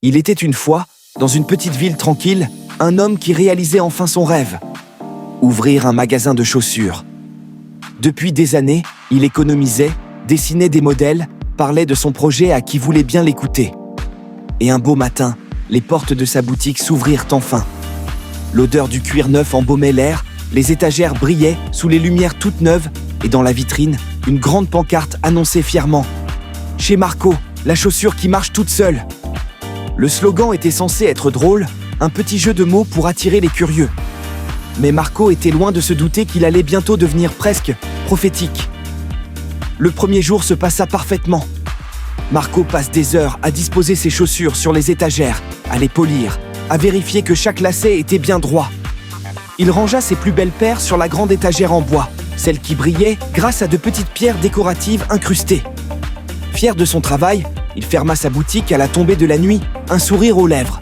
Il était une fois, dans une petite ville tranquille, un homme qui réalisait enfin son rêve. Ouvrir un magasin de chaussures. Depuis des années, il économisait, dessinait des modèles, parlait de son projet à qui voulait bien l'écouter. Et un beau matin, les portes de sa boutique s'ouvrirent enfin. L'odeur du cuir neuf embaumait l'air, les étagères brillaient sous les lumières toutes neuves, et dans la vitrine, une grande pancarte annonçait fièrement « Chez Marco, la chaussure qui marche toute seule ». Le slogan était censé être drôle, un petit jeu de mots pour attirer les curieux. Mais Marco était loin de se douter qu'il allait bientôt devenir presque prophétique. Le premier jour se passa parfaitement. Marco passe des heures à disposer ses chaussures sur les étagères, à les polir, à vérifier que chaque lacet était bien droit. Il rangea ses plus belles paires sur la grande étagère en bois, celle qui brillait grâce à de petites pierres décoratives incrustées. Fier de son travail, il ferma sa boutique à la tombée de la nuit, un sourire aux lèvres.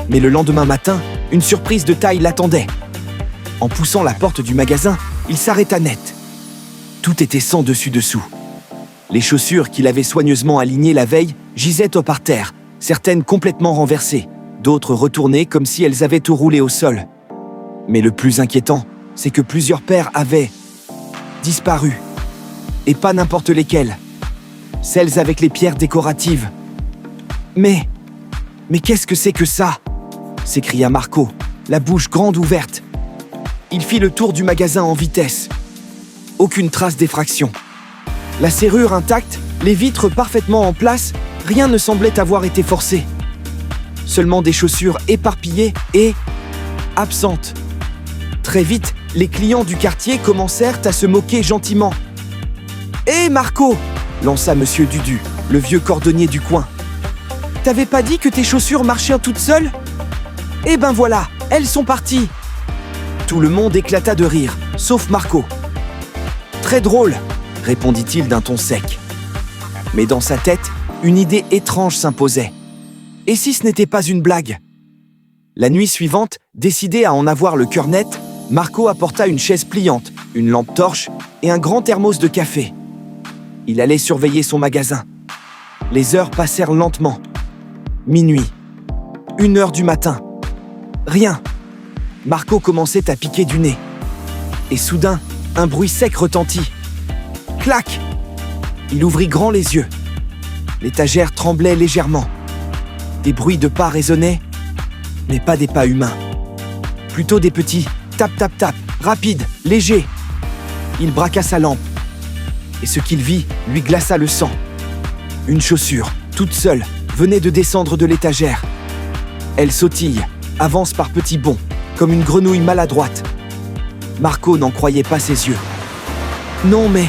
Mais le lendemain matin, une surprise de taille l'attendait. En poussant la porte du magasin, il s'arrêta net. Tout était sans dessus-dessous. Les chaussures qu'il avait soigneusement alignées la veille gisaient au parterre, certaines complètement renversées, d'autres retournées comme si elles avaient tout roulé au sol. Mais le plus inquiétant, c'est que plusieurs paires avaient disparu. Et pas n'importe lesquelles. Celles avec les pierres décoratives. Mais qu'est-ce que c'est que ça ? S'écria Marco, la bouche grande ouverte. Il fit le tour du magasin en vitesse. Aucune trace d'effraction. La serrure intacte, les vitres parfaitement en place, rien ne semblait avoir été forcé. Seulement des chaussures éparpillées et absentes. Très vite, les clients du quartier commencèrent à se moquer gentiment. « Hé Marco !» lança Monsieur Dudu, le vieux cordonnier du coin. « T'avais pas dit que tes chaussures marchaient toutes seules ? Eh ben voilà, elles sont parties !» Tout le monde éclata de rire, sauf Marco. « Très drôle !» répondit-il d'un ton sec. Mais dans sa tête, une idée étrange s'imposait. Et si ce n'était pas une blague ? La nuit suivante, décidé à en avoir le cœur net, Marco apporta une chaise pliante, une lampe torche et un grand thermos de café. Il allait surveiller son magasin. Les heures passèrent lentement. Minuit. 1h du matin. Rien. Marco commençait à piquer du nez. Et soudain, un bruit sec retentit. Clac ! Il ouvrit grand les yeux. L'étagère tremblait légèrement. Des bruits de pas résonnaient, mais pas des pas humains. Plutôt des petits tap-tap-tap, rapides, légers. Il braqua sa lampe. Et ce qu'il vit lui glaça le sang. Une chaussure, toute seule, venait de descendre de l'étagère. Elle sautille, avance par petits bonds, comme une grenouille maladroite. Marco n'en croyait pas ses yeux. « Non mais...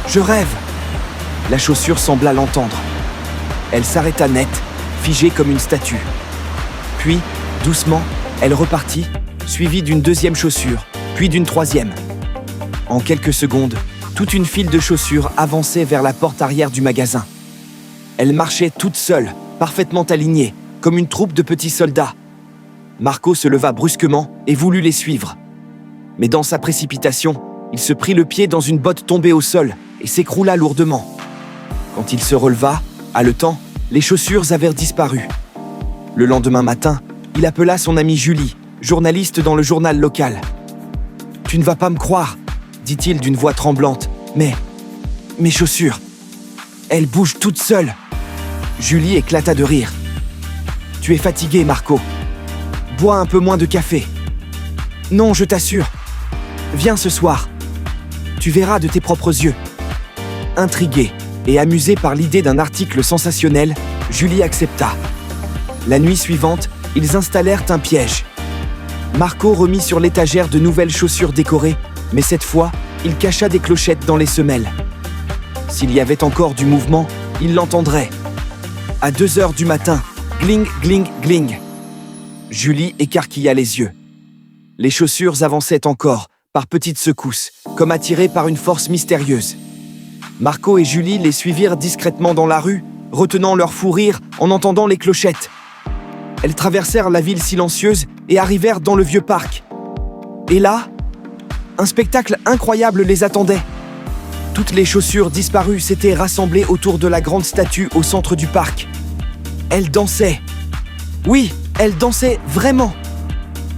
je rêve !» La chaussure sembla l'entendre. Elle s'arrêta net, figée comme une statue. Puis, doucement, elle repartit, suivie d'une deuxième chaussure, puis d'une troisième. En quelques secondes, toute une file de chaussures avançait vers la porte arrière du magasin. Elles marchaient toutes seules, parfaitement alignées, comme une troupe de petits soldats. Marco se leva brusquement et voulut les suivre. Mais dans sa précipitation, il se prit le pied dans une botte tombée au sol et s'écroula lourdement. Quand il se releva, haletant, les chaussures avaient disparu. Le lendemain matin, il appela son amie Julie, journaliste dans le journal local. « Tu ne vas pas me croire !» dit-il d'une voix tremblante. « Mais mes chaussures, elles bougent toutes seules !» Julie éclata de rire. « Tu es fatigué, Marco. Bois un peu moins de café. »« Non, je t'assure. Viens ce soir. Tu verras de tes propres yeux. » Intriguée et amusée par l'idée d'un article sensationnel, Julie accepta. La nuit suivante, ils installèrent un piège. Marco remit sur l'étagère de nouvelles chaussures décorées, mais cette fois, il cacha des clochettes dans les semelles. S'il y avait encore du mouvement, il l'entendrait. À 2h du matin, gling, gling, gling. Julie écarquilla les yeux. Les chaussures avançaient encore, par petites secousses, comme attirées par une force mystérieuse. Marco et Julie les suivirent discrètement dans la rue, retenant leur fou rire en entendant les clochettes. Elles traversèrent la ville silencieuse et arrivèrent dans le vieux parc. Et là, un spectacle incroyable les attendait. Toutes les chaussures disparues s'étaient rassemblées autour de la grande statue au centre du parc. Elle dansait. Oui, elle dansait vraiment.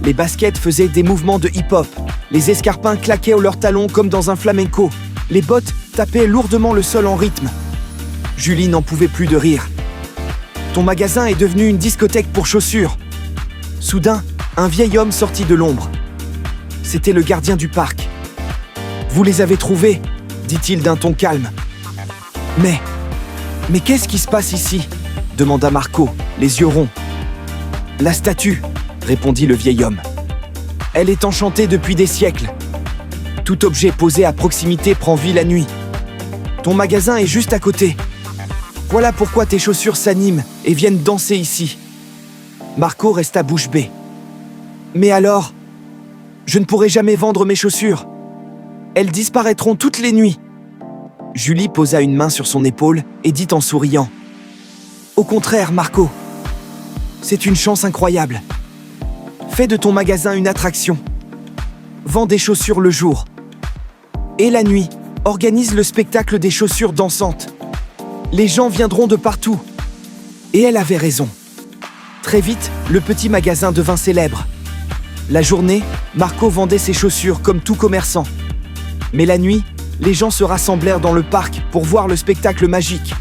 Les baskets faisaient des mouvements de hip-hop. Les escarpins claquaient leurs talons comme dans un flamenco. Les bottes tapaient lourdement le sol en rythme. Julie n'en pouvait plus de rire. Ton magasin est devenu une discothèque pour chaussures. Soudain, un vieil homme sortit de l'ombre. C'était le gardien du parc. Vous les avez trouvés, dit-il d'un ton calme. Mais qu'est-ce qui se passe ici? Demanda Marco, les yeux ronds. La statue, répondit le vieil homme. Elle est enchantée depuis des siècles. Tout objet posé à proximité prend vie la nuit. Ton magasin est juste à côté. Voilà pourquoi tes chaussures s'animent et viennent danser ici. Marco resta bouche bée. Mais alors, je ne pourrai jamais vendre mes chaussures. Elles disparaîtront toutes les nuits. Julie posa une main sur son épaule et dit en souriant. Au contraire, Marco. C'est une chance incroyable. Fais de ton magasin une attraction. Vends des chaussures le jour. Et la nuit, organise le spectacle des chaussures dansantes. Les gens viendront de partout. Et elle avait raison. Très vite, le petit magasin devint célèbre. La journée, Marco vendait ses chaussures comme tout commerçant. Mais la nuit, les gens se rassemblèrent dans le parc pour voir le spectacle magique.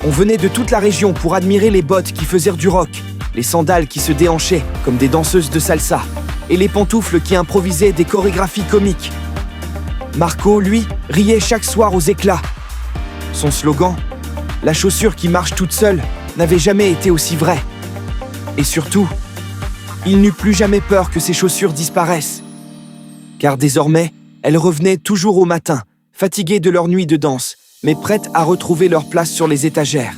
On venait de toute la région pour admirer les bottes qui faisaient du rock, les sandales qui se déhanchaient comme des danseuses de salsa, et les pantoufles qui improvisaient des chorégraphies comiques. Marco, lui, riait chaque soir aux éclats. Son slogan, « La chaussure qui marche toute seule », n'avait jamais été aussi vrai. Et surtout, il n'eut plus jamais peur que ses chaussures disparaissent. Car désormais, elles revenaient toujours au matin, fatiguées de leur nuit de danse, mais prêtes à retrouver leur place sur les étagères.